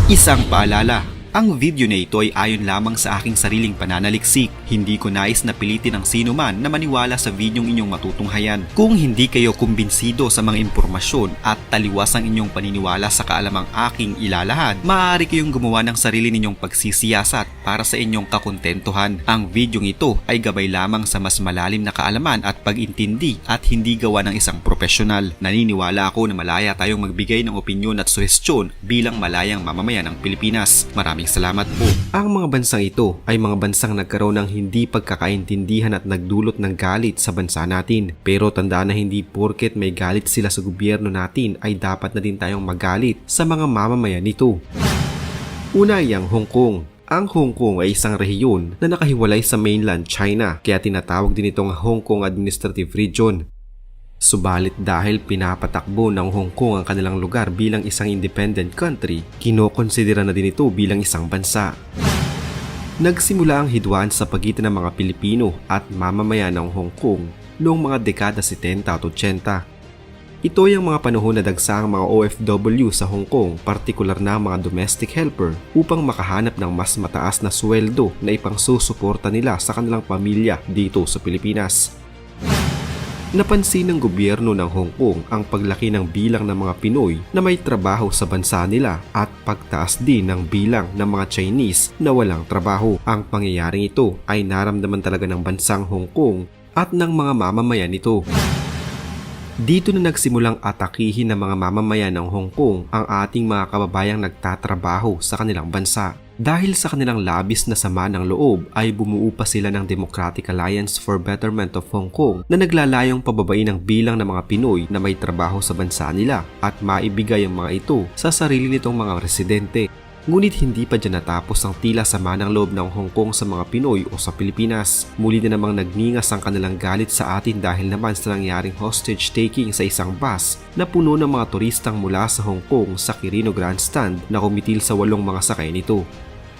Isang paalala, ang video na ito ay ayon lamang sa aking sariling pananaliksik. Hindi ko nais na pilitin ang sino man na maniwala sa videong inyong matutunghayan. Kung hindi kayo kumbinsido sa mga impormasyon at taliwas ang inyong paniniwala sa kaalamang aking ilalahad, maaari kayong gumawa ng sarili ninyong pagsisiyasat para sa inyong kakontentuhan. Ang videong ito ay gabay lamang sa mas malalim na kaalaman at pag-intindi at hindi gawa ng isang profesional. Naniniwala ako na malaya tayong magbigay ng opinyon at suhestyon bilang malayang mamamayan ng Pilipinas. Maraming salamat po. Ang mga bansang ito ay mga bansang nagkaroon ng hindi pagkakaintindihan at nagdulot ng galit sa bansa natin. Pero tandaan na hindi porket may galit sila sa gobyerno natin ay dapat na din tayong magalit sa mga mamamayan nito. Una ay ang Hong Kong. Ang Hong Kong ay isang rehiyon na nakahiwalay sa mainland China kaya tinatawag din itong Hong Kong Administrative Region. Subalit dahil pinapatakbo ng Hong Kong ang kanilang lugar bilang isang independent country, kinokonsidera na din ito bilang isang bansa. Nagsimula ang hidwaan sa pagitan ng mga Pilipino at mamamayan ng Hong Kong noong mga dekada 70 at 80. Ito ay ang mga panahon na dagsa ang mga OFW sa Hong Kong, partikular na mga domestic helper, upang makahanap ng mas mataas na sweldo na ipangsusuporta nila sa kanilang pamilya dito sa Pilipinas. Napansin ng gobyerno ng Hong Kong ang paglaki ng bilang ng mga Pinoy na may trabaho sa bansa nila at pagtaas din ng bilang ng mga Chinese na walang trabaho. Ang pangyayaring ito ay naramdaman talaga ng bansang Hong Kong at ng mga mamamayan nito. Dito na nagsimulang atakihin ng mga mamamayan ng Hong Kong ang ating mga kababayang nagtatrabaho sa kanilang bansa. Dahil sa kanilang labis na sama ng loob ay bumuo pa sila ng Democratic Alliance for Betterment of Hong Kong na naglalayong pababain ang bilang ng mga Pinoy na may trabaho sa bansa nila at maibigay ang mga ito sa sarili nitong mga residente. Ngunit hindi pa dyan natapos ang tila sama ng loob ng Hong Kong sa mga Pinoy o sa Pilipinas. Muli na namang nagningas ang kanilang galit sa atin dahil naman sa nangyaring hostage taking sa isang bus na puno ng mga turistang mula sa Hong Kong sa Quirino Grandstand na kumitil sa 8 mga sakay nito.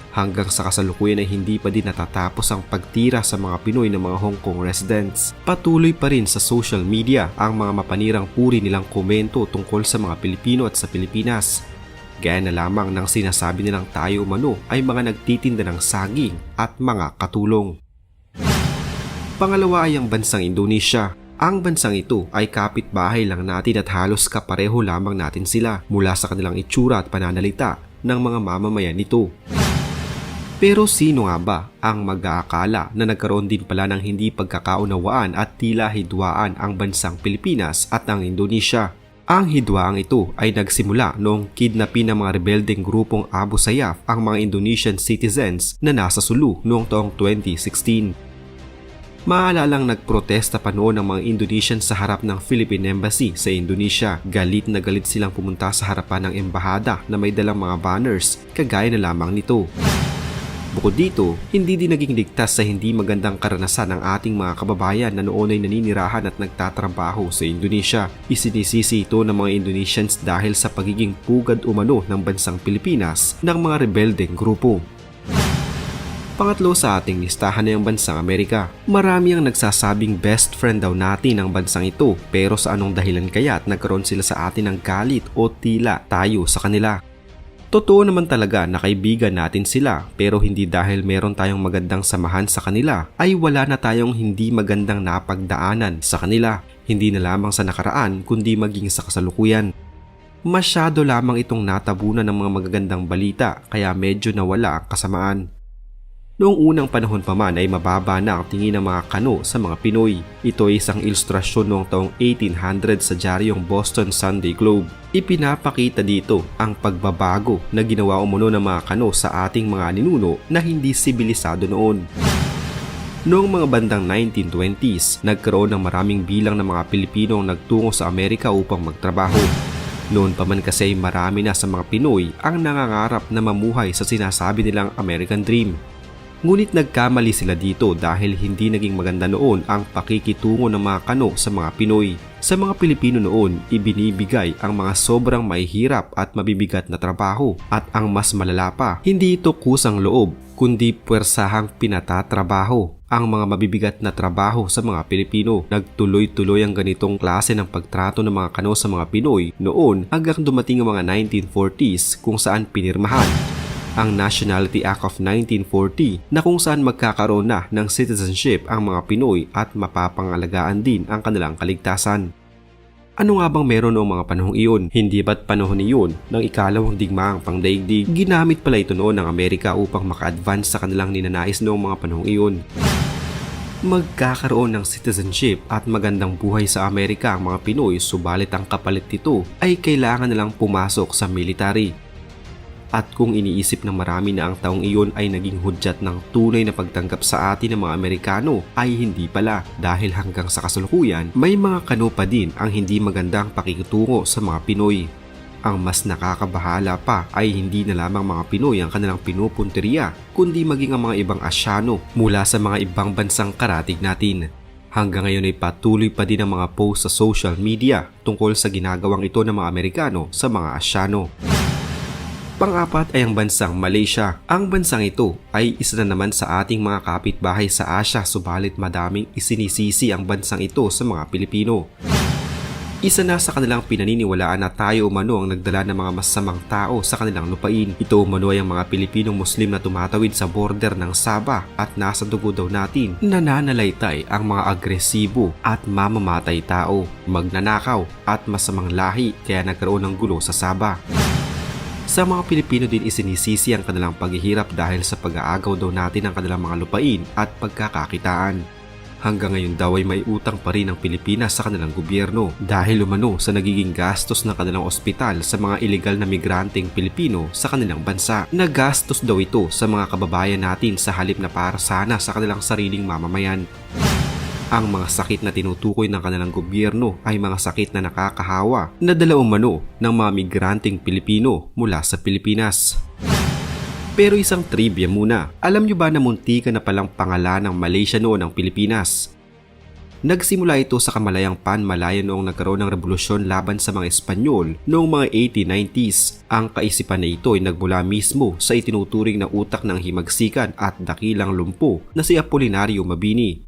Hanggang sa kasalukuyan ay hindi pa din natatapos ang pagtira sa mga Pinoy ng mga Hong Kong residents. Patuloy pa rin sa social media ang mga mapanirang puri nilang komento tungkol sa mga Pilipino at sa Pilipinas. Gaya na lamang ng sinasabi nilang tayo umano ay mga nagtitinda ng saging at mga katulong. Pangalawa ay ang bansang Indonesia. Ang bansang ito ay kapitbahay lang natin at halos kapareho lamang natin sila mula sa kanilang itsura at pananalita ng mga mamamayan nito. Pero sino nga ba ang mag-aakala na nagkaroon din pala ng hindi pagkakaunawaan at tila hidwaan ang bansang Pilipinas at ang Indonesia? Ang hidwaang ito ay nagsimula noong kidnapin ng mga rebeldeng grupong Abu Sayyaf ang mga Indonesian citizens na nasa Sulu noong taong 2016. Maalalang nagprotesta pa noon ng mga Indonesian sa harap ng Philippine Embassy sa Indonesia. Galit na galit silang pumunta sa harapan ng embahada na may dalang mga banners kagaya na lamang nito. Bukod dito, hindi din naging ligtas sa hindi magandang karanasan ng ating mga kababayan na noon ay naninirahan at nagtatrabaho sa Indonesia. Isinisisi ito ng mga Indonesians dahil sa pagiging pugad umano ng bansang Pilipinas ng mga rebeldeng grupo. Pangatlo sa ating listahan ay ang bansang Amerika. Marami ang nagsasabing best friend daw natin ang bansang ito, pero sa anong dahilan kaya't nagkaroon sila sa atin ng galit o tila tayo sa kanila? Totoo naman talaga na kaibigan natin sila, pero hindi dahil meron tayong magandang samahan sa kanila ay wala na tayong hindi magandang napagdaanan sa kanila, hindi na lamang sa nakaraan kundi maging sa kasalukuyan. Masyado lamang itong natabunan ng mga magagandang balita kaya medyo nawala ang kasamaan. Noong unang panahon pa man ay mababa na ang tingin ng mga Kano sa mga Pinoy. Ito ay isang ilustrasyon noong taong 1800 sa diaryong Boston Sunday Globe. Ipinapakita dito ang pagbabago na ginawa umano ng mga Kano sa ating mga ninuno na hindi sibilisado noon. Noong mga bandang 1920s, nagkaroon ng maraming bilang ng mga Pilipino ang nagtungo sa Amerika upang magtrabaho. Noon pa man kasi marami na sa mga Pinoy ang nangangarap na mamuhay sa sinasabi nilang American Dream. Ngunit nagkamali sila dito dahil hindi naging maganda noon ang pakikitungo ng mga Kano sa mga Pinoy. Sa mga Pilipino noon, ibinibigay ang mga sobrang mahihirap at mabibigat na trabaho at ang mas malala pa, hindi ito kusang loob kundi puwersahang pinatatrabaho. ang mga mabibigat na trabaho sa mga Pilipino. Nagtuloy-tuloy ang ganitong klase ng pagtrato ng mga Kano sa mga Pinoy noon hanggang dumating ang mga 1940s kung saan pinirmahan ang Nationality Act of 1940 na kung saan magkakaroon na ng citizenship ang mga Pinoy at mapapangalagaan din ang kanilang kaligtasan. Ano nga bang meron noong mga panahong iyon? Hindi ba't panahon iyon ng ikalawang digmaang pangdaigdig? Ginamit pala ito noon ng Amerika upang maka-advance sa kanilang ninanais noong mga panahong iyon. Magkakaroon ng citizenship at magandang buhay sa Amerika ang mga Pinoy, subalit ang kapalit nito ay kailangan nilang pumasok sa military. At kung iniisip ng marami na ang taong iyon ay naging hudyat ng tunay na pagtanggap sa atin ng mga Amerikano, ay hindi pala, dahil hanggang sa kasalukuyan may mga Kano pa din ang hindi magandang pakikitungo sa mga Pinoy. Ang mas nakakabahala pa ay hindi na lamang mga Pinoy ang kanilang pinupunteriya, kundi maging ang mga ibang Asyano mula sa mga ibang bansang karatig natin. Hanggang ngayon ay patuloy pa din ang mga post sa social media tungkol sa ginagawang ito ng mga Amerikano sa mga Asyano. Pang-apat ay ang bansang Malaysia. Ang bansang ito ay isa na naman sa ating mga kapitbahay sa Asya, subalit madaming isinisisi ang bansang ito sa mga Pilipino. Isa na sa kanilang pinaniniwalaan na tayo umano ang nagdala ng mga masamang tao sa kanilang lupain. Ito umano ay ang mga Pilipinong Muslim na tumatawid sa border ng Sabah at nasa dugo daw natin nananalaytay ang mga agresibo at mamamatay tao, magnanakaw at masamang lahi, kaya nagkaroon ng gulo sa Sabah. Sa mga Pilipino din isinisisi ang kanilang paghihirap dahil sa pag-aagaw daw natin ng kanilang mga lupain at pagkakakitaan. Hanggang ngayon daw ay may utang pa rin ang Pilipinas sa kanilang gobyerno dahil umano sa nagiging gastos ng kanilang ospital sa mga ilegal na migranteng Pilipino sa kanilang bansa. Nagastos daw ito sa mga kababayan natin sa halip na para sana sa kanilang sariling mamamayan. Ang mga sakit na tinutukoy ng kanilang gobyerno ay mga sakit na nakakahawa na dala umano ng mga migranteng Pilipino mula sa Pilipinas. Pero isang trivia muna, alam nyo ba na muntikan na palang pangalan ng Malaysia noon ang Pilipinas? Nagsimula ito sa kamalayang Panmalayan noong nagkaroon ng revolusyon laban sa mga Espanyol noong mga 1890s. Ang kaisipan na ito ay nagmula mismo sa itinuturing na utak ng himagsikan at dakilang lumpo na si Apolinario Mabini.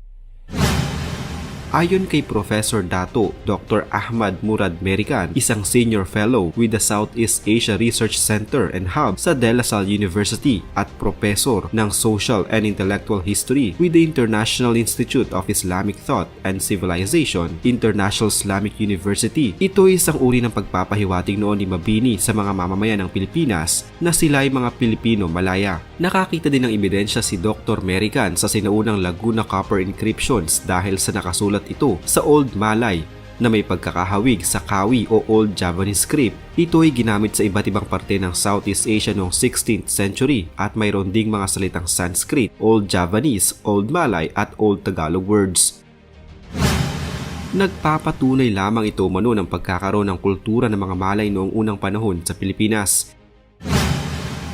Ayon kay Professor Dato Dr. Ahmad Murad Merican, isang senior fellow with the Southeast Asia Research Center and Hub sa De La Salle University at professor ng Social and Intellectual History with the International Institute of Islamic Thought and Civilization, International Islamic University. Ito ay isang uri ng pagpapahiwatig noon ni Mabini sa mga mamamayan ng Pilipinas na sila ay mga Pilipino Malaya. Nakakita din ng ebidensya si Dr. Merican sa sinaunang Laguna Copper Inscriptions dahil sa nakasulat ito sa Old Malay na may pagkakahawig sa Kawi o Old Javanese script. Ito ay ginamit sa iba't ibang parte ng Southeast Asia noong 16th century at mayroon ding mga salitang Sanskrit, Old Javanese, Old Malay at Old Tagalog words. Nagpapatunay lamang ito umano ng pagkakaroon ng kultura ng mga Malay noong unang panahon sa Pilipinas.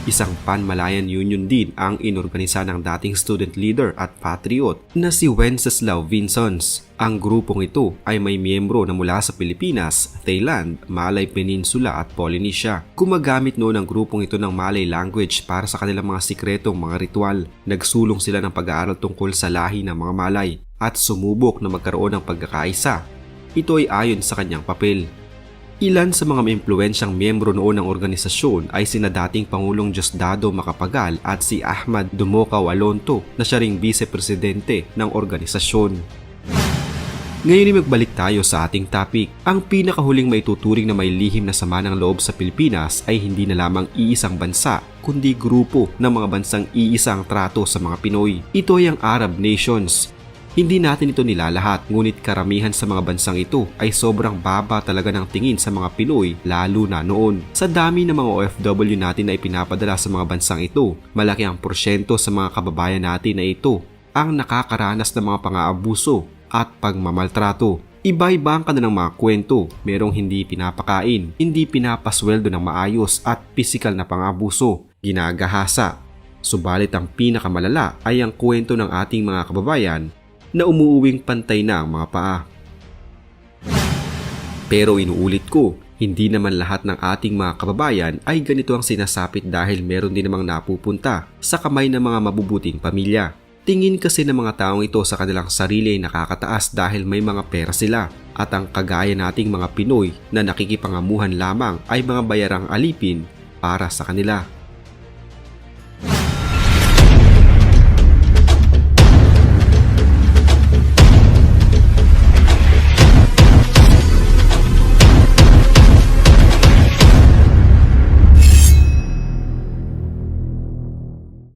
Isang Panmalayan Union din ang inorganisa ng dating student leader at patriot na si Wenceslao Vinsons. Ang grupong ito ay may miyembro na mula sa Pilipinas, Thailand, Malay Peninsula at Polynesia. Gumagamit noon ang grupong ito ng Malay language para sa kanilang mga sikretong mga ritual. Nagsulong sila ng pag-aaral tungkol sa lahi ng mga Malay at sumubok na magkaroon ng pagkakaisa. Ito ay ayon sa kanyang papel. Ilan sa mga maimpluwensyang miyembro noon ng organisasyon ay sina dating Pangulong Diosdado Macapagal at si Ahmad Dumocaw Alonto na siya ring vice-presidente ng organisasyon. Ngayon ay magbalik tayo sa ating topic. Ang pinakahuling maituturing na may lihim na sama ng loob sa Pilipinas ay hindi na lamang iisang bansa, kundi grupo ng mga bansang iisang trato sa mga Pinoy. Ito ay ang Arab nations. Hindi natin ito nilalahat, ngunit karamihan sa mga bansang ito ay sobrang baba talaga ng tingin sa mga Pinoy, lalo na noon. Sa dami ng mga OFW natin na ipinapadala sa mga bansang ito, malaki ang porsyento sa mga kababayan natin na ito ang nakakaranas ng mga pang-aabuso at pagmamaltrato. Iba-iba ang kanilang mga kwento, merong hindi pinapakain, hindi pinapasweldo ng maayos at pisikal na pang-abuso, ginagahasa. Subalit ang pinakamalala ay ang kwento ng ating mga kababayan na umuuwing pantay na ang mga paa. Pero inuulit ko, hindi naman lahat ng ating mga kababayan ay ganito ang sinasapit dahil meron din namang napupunta sa kamay ng mga mabubuting pamilya. Tingin kasi ng mga taong ito sa kanilang sarili ay nakakataas dahil may mga pera sila, at ang kagaya nating mga Pinoy na nakikipangamuhan lamang ay mga bayarang alipin para sa kanila.